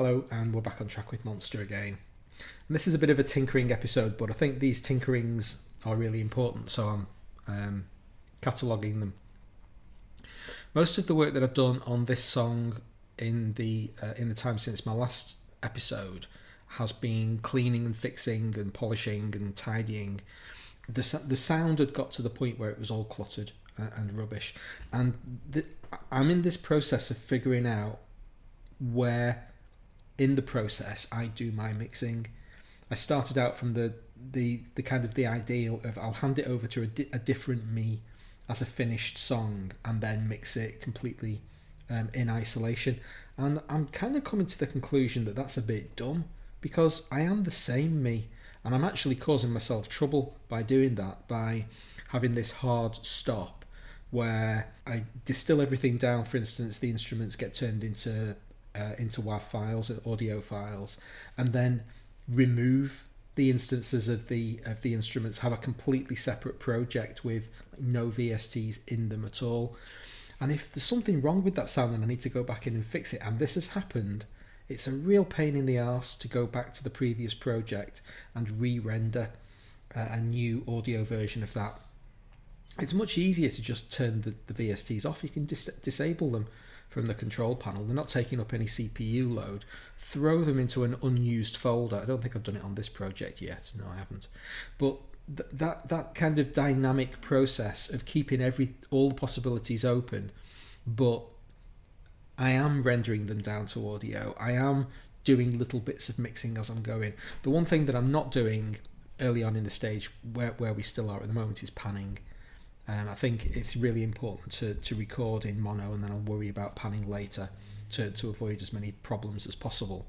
Hello, and we're back on track with Monster again. And this is a bit of a tinkering episode, but I think these tinkerings are really important, so I'm cataloguing them. Most of the work that I've done on this song in the time since my last episode has been cleaning and fixing and polishing and tidying. The sound had got to the point where it was all cluttered and rubbish, and I'm in this process of figuring out where in the process I do my mixing. I started out from the kind of the ideal of I'll hand it over to a different me as a finished song and then mix it completely in isolation, and I'm kind of coming to the conclusion that that's a bit dumb, because I am the same me, and I'm actually causing myself trouble by doing that, by having this hard stop where I distill everything down. For instance, the instruments get turned into WAV files, audio files, and then remove the instances of the instruments, have a completely separate project with no VSTs in them at all. And if there's something wrong with that sound and I need to go back in and fix it, and this has happened, it's a real pain in the arse to go back to the previous project and re-render a new audio version of that. It's much easier to just turn the VSTs off. You can disable them from the control panel. They're not taking up any CPU load. Throw them into an unused folder. I don't think I've done it on this project yet. No, I haven't. But that kind of dynamic process of keeping all the possibilities open, but I am rendering them down to audio. I am doing little bits of mixing as I'm going. The one thing that I'm not doing early on in the stage, where we still are at the moment, is panning. I think it's really important to record in mono, and then I'll worry about panning later to avoid as many problems as possible.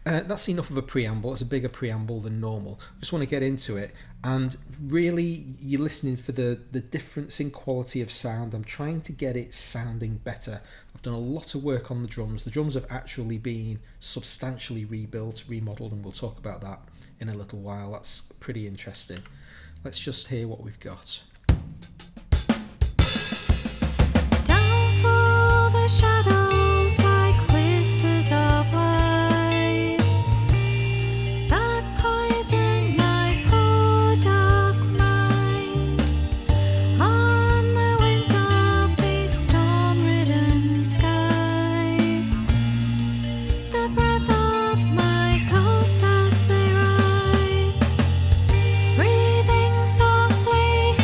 That's enough of a preamble. It's a bigger preamble than normal. I just want to get into it, and really you're listening for the difference in quality of sound. I'm trying to get it sounding better. I've done a lot of work on the drums. The drums have actually been substantially rebuilt, remodeled, and we'll talk about that in a little while. That's pretty interesting. Let's just hear what we've got. Down for the shadows like whispers of lies that poison my poor dark mind. On the winds of these storm-ridden skies, the breath of my ghosts as they rise, breathing softly,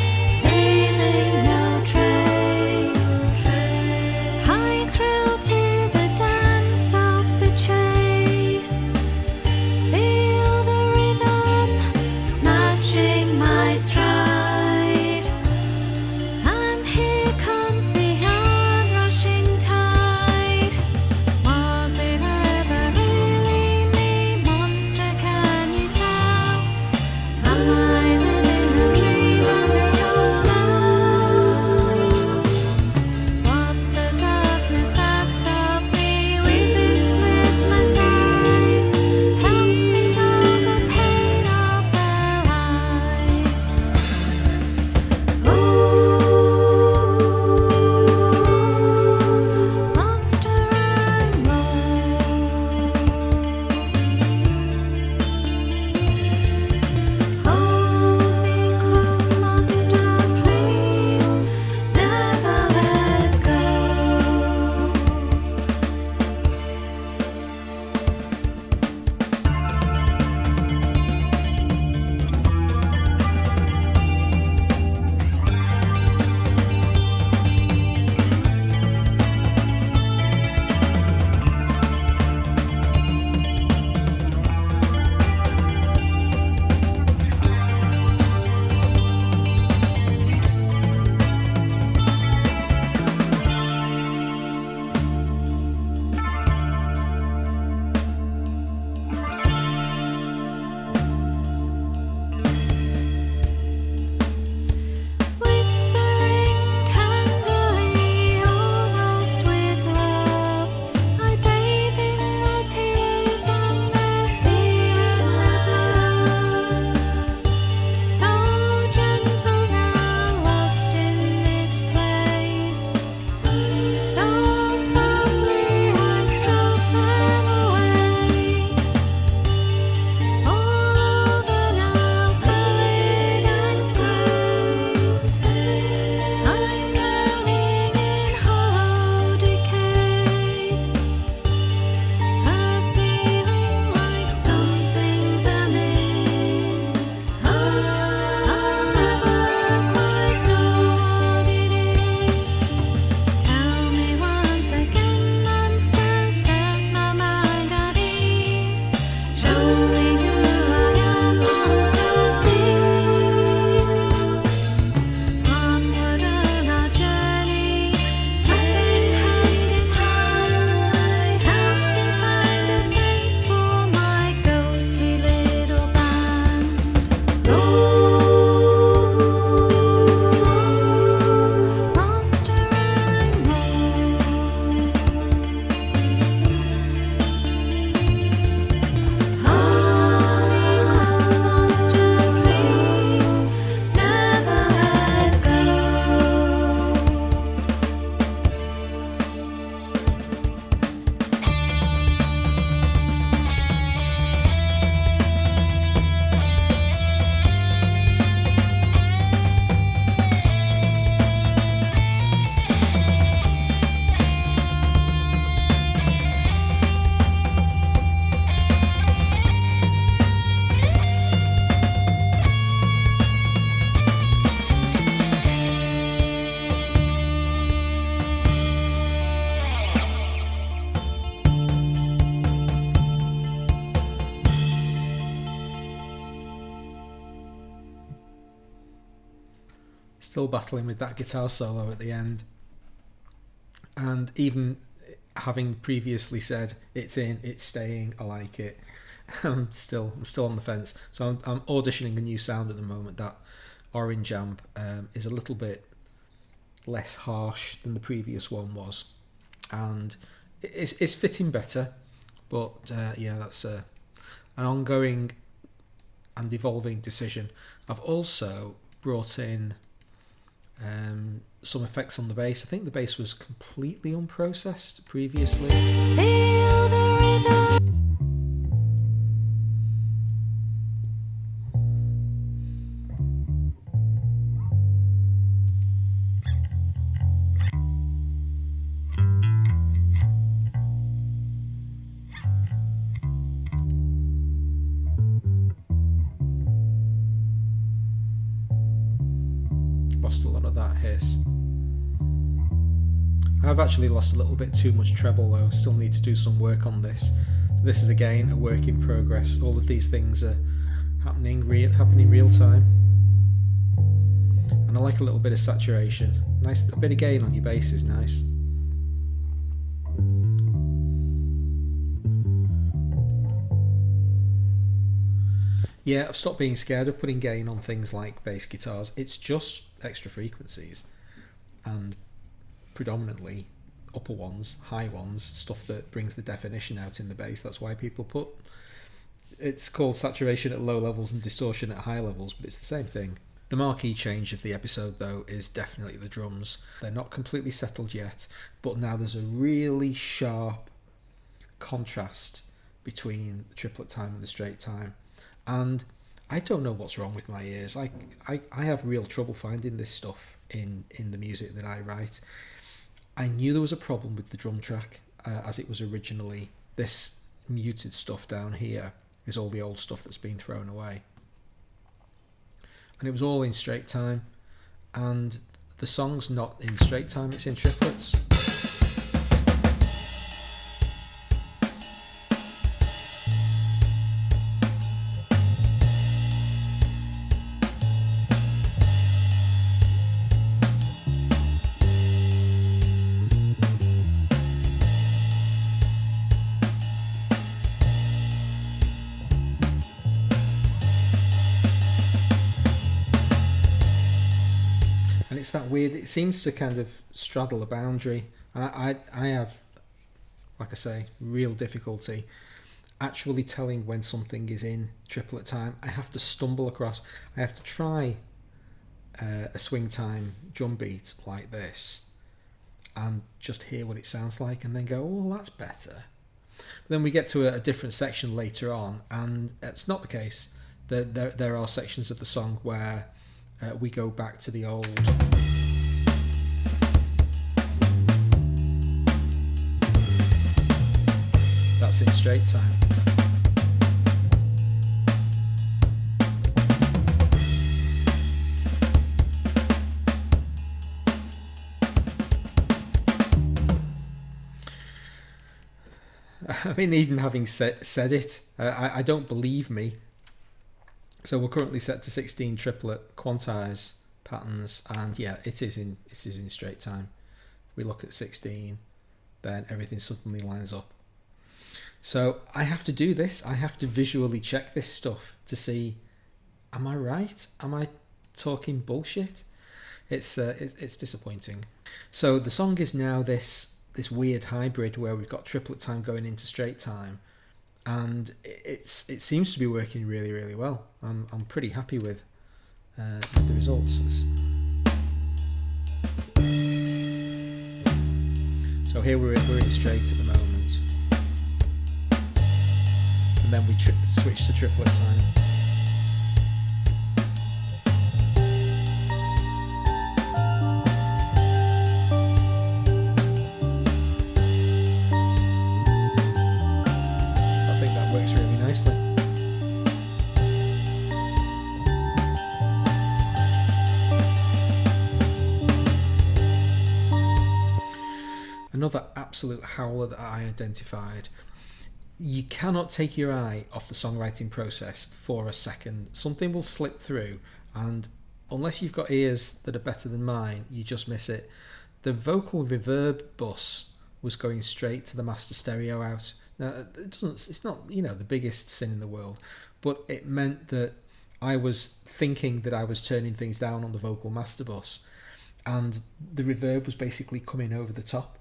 leaving no trace. I thrill Still battling with that guitar solo at the end. And even having previously said it's in, it's staying, I like it, I'm still on the fence. So I'm auditioning a new sound at the moment. That orange amp is a little bit less harsh than the previous one was, and it's fitting better. But that's an ongoing and evolving decision. I've also brought in some effects on the bass. I think the bass was completely unprocessed previously. Feel the rhythm. Lost a lot of that hiss. I've actually lost a little bit too much treble though. Still need to do some work on this. This is again a work in progress. All of these things are happening real time. And I like a little bit of saturation. Nice, a bit of gain on your bass is nice. Yeah, I've stopped being scared of putting gain on things like bass guitars. It's just extra frequencies and predominantly upper ones, high ones, stuff that brings the definition out in the bass. That's why people put, it's called saturation at low levels and distortion at high levels, but it's the same thing. The marquee change of the episode though is definitely the drums. They're not completely settled yet, but now there's a really sharp contrast between the triplet time and the straight time. And I don't know what's wrong with my ears. I have real trouble finding this stuff in the music that I write. I knew there was a problem with the drum track as it was originally. This muted stuff down here is all the old stuff that's been thrown away. And it was all in straight time. And the song's not in straight time, it's in triplets. And it's that weird, it seems to kind of straddle a boundary. And I have, like I say, real difficulty actually telling when something is in triplet time. I have to stumble across, I have to try a swing time drum beat like this and just hear what it sounds like and then go, oh, well, that's better. But then we get to a different section later on and it's not the case. There are sections of the song where we go back to the old. That's in straight time. I mean, even having said it, I don't believe me. So we're currently set to 16 triplet quantize patterns, and yeah, it is in straight time. We look at 16, then everything suddenly lines up. So I have to do this. I have to visually check this stuff to see, am I right? Am I talking bullshit? It's disappointing. So the song is now this weird hybrid where we've got triplet time going into straight time. And it seems to be working really, really well. I'm pretty happy with the results. So here we're in straight at the moment, and then we switch to triplet time. Another absolute howler that I identified. You cannot take your eye off the songwriting process for a second. Something will slip through and unless you've got ears that are better than mine, you just miss it. The vocal reverb bus was going straight to the master stereo out. Now, it's not, the biggest sin in the world, but it meant that I was thinking that I was turning things down on the vocal master bus, and the reverb was basically coming over the top.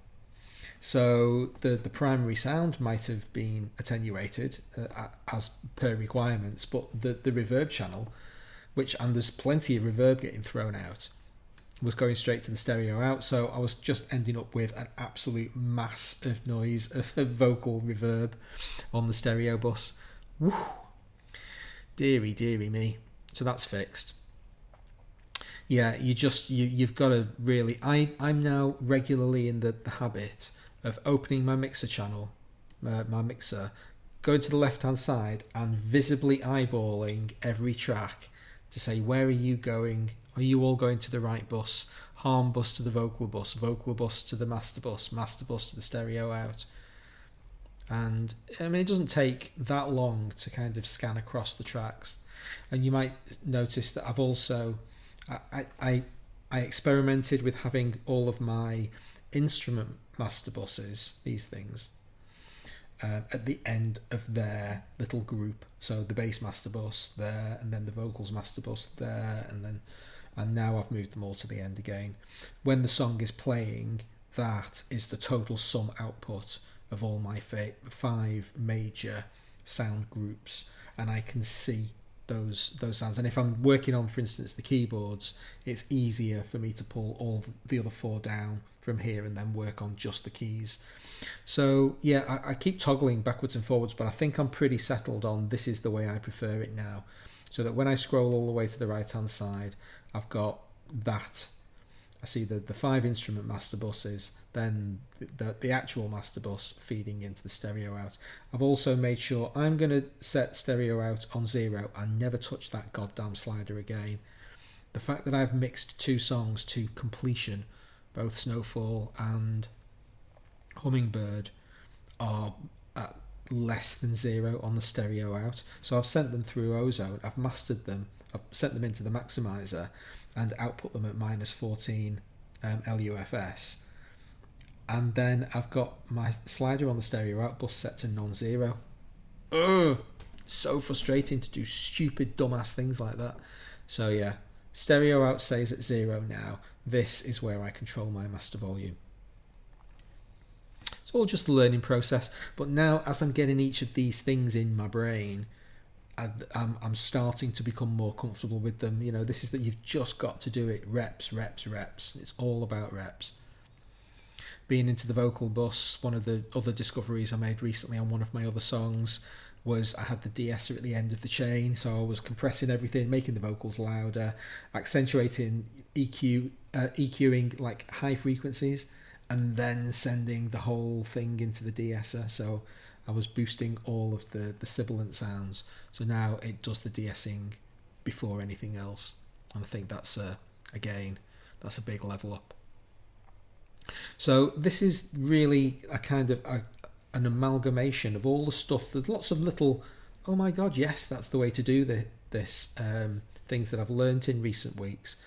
So the primary sound might have been attenuated as per requirements, but the reverb channel, and there's plenty of reverb getting thrown out, was going straight to the stereo out. So I was just ending up with an absolute mass of noise of vocal reverb on the stereo bus. Woo! Deary me. So that's fixed. Yeah, you've got to really... I'm now regularly in the habit of opening my mixer channel, my mixer, going to the left-hand side and visibly eyeballing every track to say, where are you going? Are you all going to the right bus? Harm bus to the vocal bus to the master bus to the stereo out. And I mean, it doesn't take that long to kind of scan across the tracks. And you might notice that I've also... I experimented with having all of my instrument master buses, these things, at the end of their little group. So the bass master bus there, and then the vocals master bus there, and now I've moved them all to the end again. When the song is playing, that is the total sum output of all my 5 major sound groups, and I can see those sounds. And if I'm working on, for instance, the keyboards, it's easier for me to pull all the other 4 down from here and then work on just the keys. So yeah, I keep toggling backwards and forwards, but I think I'm pretty settled on this is the way I prefer it now, so that when I scroll all the way to the right hand side, I've got that. I see the 5 instrument master buses, then the actual master bus feeding into the stereo out. I've also made sure I'm going to set stereo out on 0 and never touch that goddamn slider again. The fact that I've mixed 2 songs to completion, both Snowfall and Hummingbird, are at less than 0 on the stereo out. So I've sent them through Ozone, I've mastered them, I've sent them into the maximizer and output them at -14 LUFS. And then I've got my slider on the stereo out bus set to non-zero. Ugh! So frustrating to do stupid dumbass things like that. So yeah, stereo out stays at 0 now. This is where I control my master volume. It's all just a learning process, but now as I'm getting each of these things in my brain, I'm starting to become more comfortable with them. This is that you've just got to do it. Reps. It's all about reps. Being into the vocal bus, one of the other discoveries I made recently on one of my other songs was I had the de-esser at the end of the chain, so I was compressing everything, making the vocals louder, accentuating EQing like high frequencies, and then sending the whole thing into the de-esser. So I was boosting all of the sibilant sounds. So now it does the de-essing before anything else. And I think that's a big level up. So this is really a kind of an amalgamation of all the stuff. There's lots of little, oh my God, yes, that's the way to do this, things that I've learnt in recent weeks.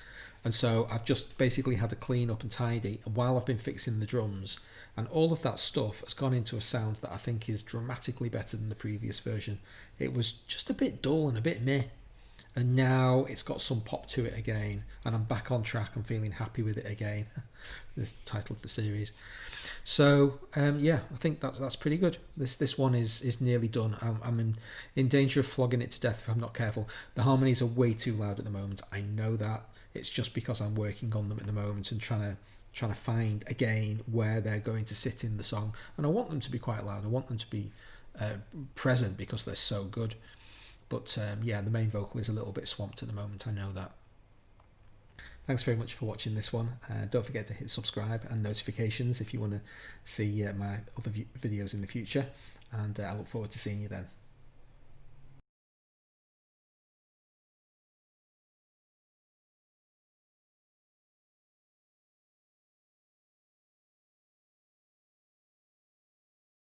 And so I've just basically had to clean up and tidy. And while I've been fixing the drums, and all of that stuff has gone into a sound that I think is dramatically better than the previous version. It was just a bit dull and a bit meh. And now it's got some pop to it again, and I'm back on track. I'm feeling happy with it again. This is the title of the series. So yeah, I think that's pretty good. This one is nearly done. I'm in danger of flogging it to death if I'm not careful. The harmonies are way too loud at the moment. I know that. It's just because I'm working on them at the moment and trying to find again where they're going to sit in the song. And I want them to be quite loud. I want them to be present because they're so good. But yeah, the main vocal is a little bit swamped at the moment, I know that. Thanks very much for watching this one. Don't forget to hit subscribe and notifications if you want to see my other videos in the future. And I look forward to seeing you then.